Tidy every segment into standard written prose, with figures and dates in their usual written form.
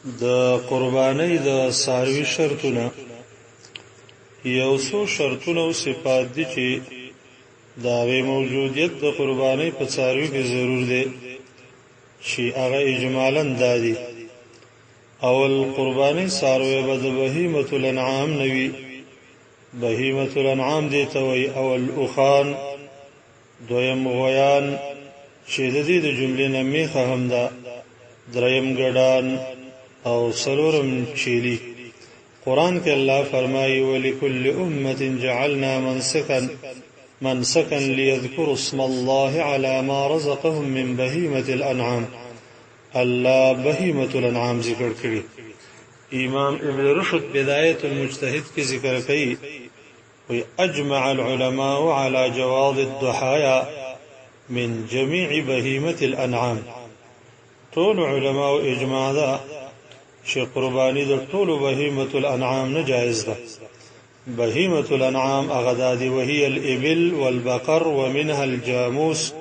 د قربانۍ د څاروي شرطونه یو څو شرطونه او صفات دي چې د هغې موجودیت د قربانۍ په څاروي کې ضرور دی چې هغه اجمالاً دا دي. اول قربانۍ څاروی به د بهیمة الانعام نه وي. بهیمة الانعام دې ته وایي اول اوښان، دویم غویان چې د دې د جملې نه میخه هم ده، دریم ګډان او څلورم چیلي. قرآن کې الله فرمایي ولکل امة جعلنا منسکا لیذکروا اسم الله علی ما رزقهم من بهیمة الانعام. الله بهیمة الانعام ذکر کړي. امام ابن رشد بدایة المجتهد کې ذکر کوي وی اجمع العلماء على جواز الضحايا من جميع بهیمة الانعام. ټول علماء اجماع ده چې قربانی د ټول بهیمة الانعام نه جایز ده. بهیمة الانعام اغدادی وهي الابل والبقر ومنها الجاموس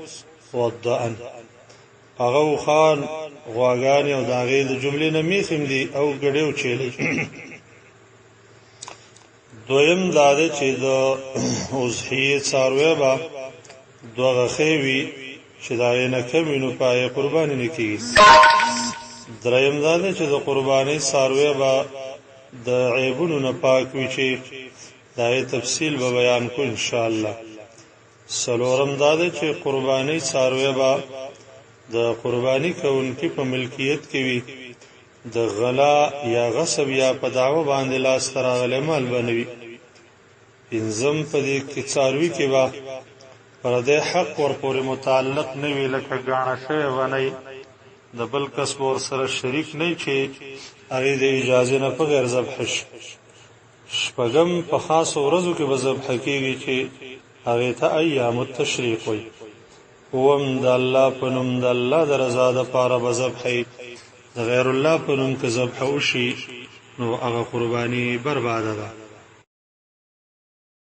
والضأن. اغه خان غواګان او داغې د جملې نه میخم دي او ګډیو چيلي. دویم داده چې د اضحیه څاروی به دوغه خوي چې داغې نه کمی نو پای قربانی نه کیږي. دریم داده چې د قربانی څاروی به د عیبونو نه پاک وي چې داغې تفصیل به بیان کو ان شاء الله. څلورم داده چې قربانی څاروی به د قربانی کوونکی په ملکیت کې وي، د غلا یا غصب یا په دعوه باندې لاس تراغلی مال بنوي. پنځم په دې کې څاروي کې به پردی حق ورپورې متعلق نه وي، لکه ګاڼه شوی ونی د بل کس ور سره شریک نه چې هغې د اجازې نه په غیر ذبح شي. شپږم په خاصو ورځو کې به ذبح کېږي چې هغې ته ایام التشریق وایي. اوم د الله په نوم د الله د رضا دپاره به ذبحوي. د غیر الله په نوم که ذبح وشي نو هغه قرباني برباده ده.